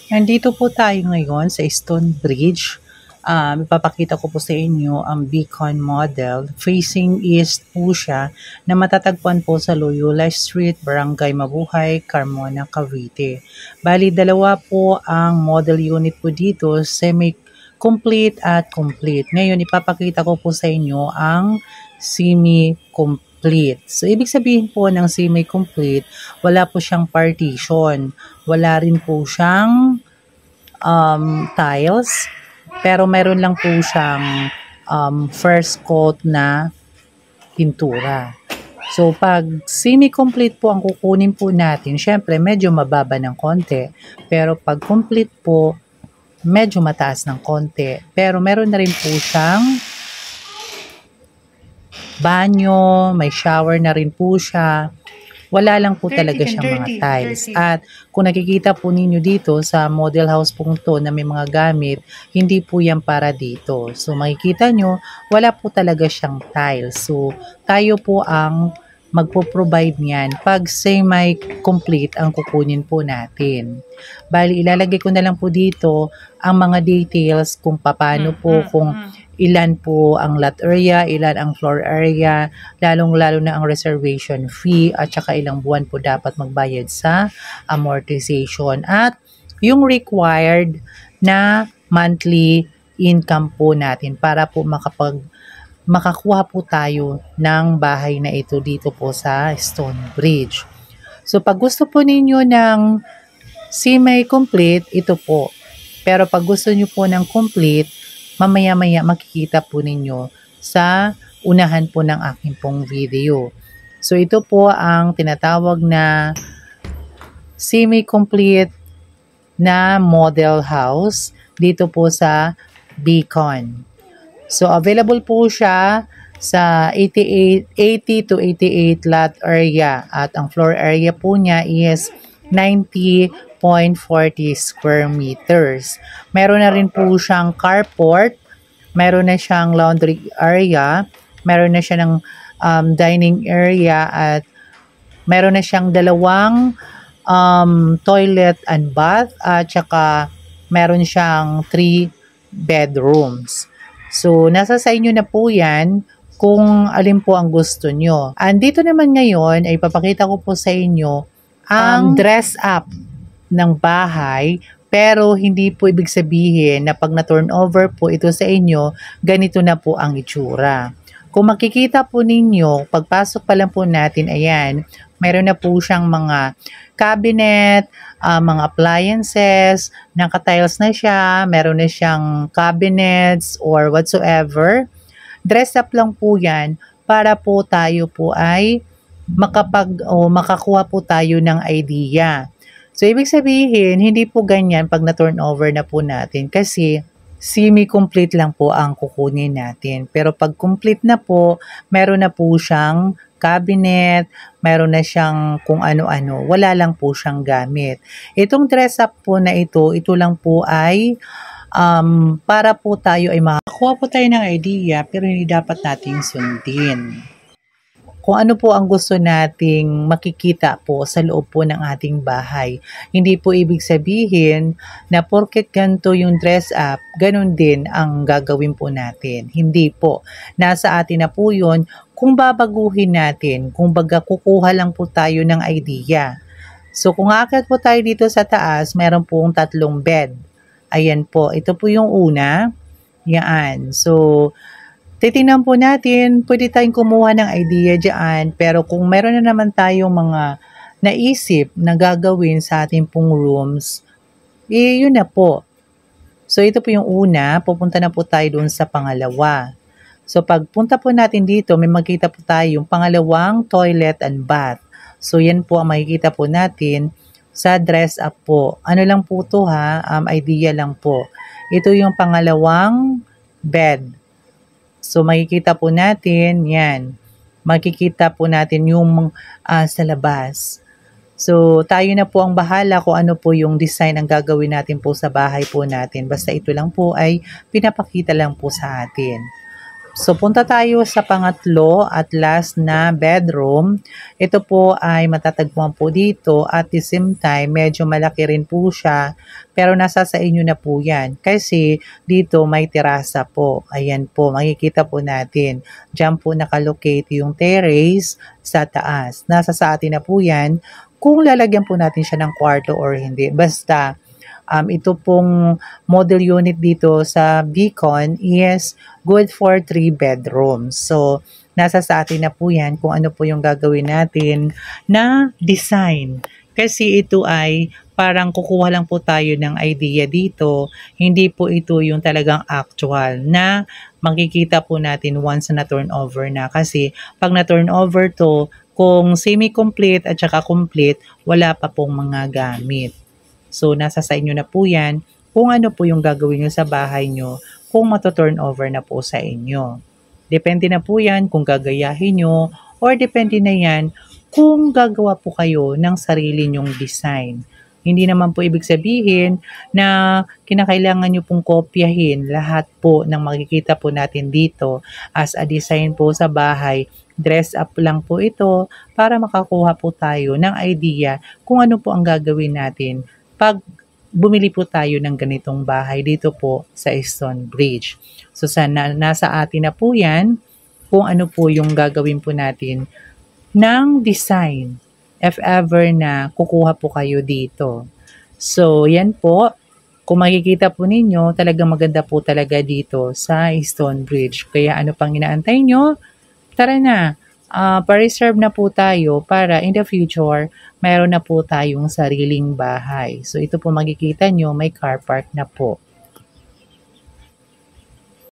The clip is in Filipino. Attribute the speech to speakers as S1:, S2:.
S1: Nandito po tayo ngayon sa Stone Bridge. Ipapakita ko po sa inyo ang beacon model. Facing east po siya na matatagpuan po sa Loyola Street, Barangay Mabuhay, Carmona, Cavite. Bali, dalawa po ang model unit po dito, semi-complete at complete. Ngayon, ipapakita ko po sa inyo ang semi-complete. So, ibig sabihin po ng semi-complete, wala po siyang partition. Wala rin po siyang tiles, pero meron lang po siyang first coat na pintura. So, pag semi-complete po ang kukunin po natin, syempre medyo mababa ng konti. Pero pag complete po, medyo mataas ng konti. Pero meron na rin po siyang banyo, may shower na rin po siya. Wala lang po talaga siyang mga tiles. At kung nakikita po ninyo dito sa model house po to na may mga gamit, hindi po yan para dito. So makikita nyo, wala po talaga siyang tiles. So tayo po ang magpo-provide niyan pag semi-complete ang kukunin po natin. Bali, ilalagay ko na lang po dito ang mga details kung paano po, kung ilan po ang lot area, ilan ang floor area, lalong-lalo na ang reservation fee at saka ilang buwan po dapat magbayad sa amortization at yung required na monthly income po natin para po makakuha po tayo ng bahay na ito dito po sa Stone Bridge. So pag gusto po ninyo ng semi-complete, ito po. Pero pag gusto nyo po ng complete, mamaya-maya makikita po ninyo sa unahan po ng aking pong video. So ito po ang tinatawag na semi-complete na model house dito po sa Beacon. So available po siya sa 80 to 88 lot area at ang floor area po niya is 90.40 square meters. Meron na rin po siyang carport, meron na siyang laundry area, meron na siya ng dining area at meron na siyang dalawang toilet and bath at saka meron siyang 3 bedrooms. So nasa sa inyo na po yan kung alin po ang gusto nyo. Andito naman ngayon ay papakita ko po sa inyo ang dress up ng bahay, pero hindi po ibig sabihin na pag na-turn over po ito sa inyo, ganito na po ang itsura. Kung makikita po ninyo, pagpasok pa lang po natin, ayan, mayroon na po siyang mga cabinet, mga appliances, naka-tiles na siya, meron na siyang cabinets or whatsoever. Dress up lang po yan para po tayo po ay makakuha po tayo ng idea. So, ibig sabihin, hindi po ganyan pag na-turn over na po natin kasi semi-complete lang po ang kukunin natin. Pero pag complete na po, meron na po siyang cabinet, meron na siyang kung ano-ano. Wala lang po siyang gamit. Itong dress up po na ito lang po ay para po tayo ay makakuha po tayo ng idea pero hindi dapat nating sundin. Kung ano po ang gusto nating makikita po sa loob po ng ating bahay. Hindi po ibig sabihin na porket ganito yung dress up, ganun din ang gagawin po natin. Hindi po. Nasa atin na po yun kung babaguhin natin, kung baga kukuha lang po tayo ng idea. So kung aakyat po tayo dito sa taas, meron pong 3 bed. Ayan po, ito po yung una. Yan. So, titingnan po natin, pwede tayong kumuha ng idea dyan, pero kung meron na naman tayong mga naisip na gagawin sa ating pong rooms, yun na po. So ito po yung una, pupunta na po tayo dun sa pangalawa. So pagpunta po natin dito, may makita po tayo yung pangalawang toilet and bath. So yan po ang makikita po natin sa dress up po. Ano lang po to ha, idea lang po. Ito yung pangalawang bed. So, makikita po natin, yan. Makikita po natin yung sa labas. So, tayo na po ang bahala kung ano po yung design ang gagawin natin po sa bahay po natin. Basta ito lang po ay pinapakita lang po sa atin. So, punta tayo sa pangatlo at last na bedroom. Ito po ay matatagpuan po dito at the same time, medyo malaki rin po siya. Pero nasa sa inyo na po yan. Kasi dito may terasa po. Ayan po, makikita po natin. Diyan po nakalocate yung terrace sa taas. Nasa sa atin na po yan kung lalagyan po natin siya ng kwarto or hindi. Basta, ito pong model unit dito sa Beacon is good for 3 bedrooms. So, nasa sa atin na po yan kung ano po yung gagawin natin na design. Kasi ito ay parang kukuha lang po tayo ng idea dito. Hindi po ito yung talagang actual na makikita po natin once na turnover na. Kasi pag na turnover to, kung semi-complete at saka complete, wala pa pong mga gamit. So, nasa sa inyo na po yan kung ano po yung gagawin nyo sa bahay nyo kung mato-turnover na po sa inyo. Depende na po yan kung gagayahin nyo or depende na yan kung gagawa po kayo ng sarili nyong design. Hindi naman po ibig sabihin na kinakailangan nyo pong kopyahin lahat po ng makikita po natin dito as a design po sa bahay. Dress up lang po ito para makakuha po tayo ng idea kung ano po ang gagawin natin pag bumili po tayo ng ganitong bahay dito po sa Stonebridge. So sana nasa atin na po yan kung ano po yung gagawin po natin ng design if ever na kukuha po kayo dito. So yan po, kung makikita po ninyo, talagang maganda po talaga dito sa Stonebridge. Kaya ano pang inaantay nyo? Tara na! Pa-reserve na po tayo para in the future, mayroon na po tayong sariling bahay. So ito po makikita nyo, may car park na po.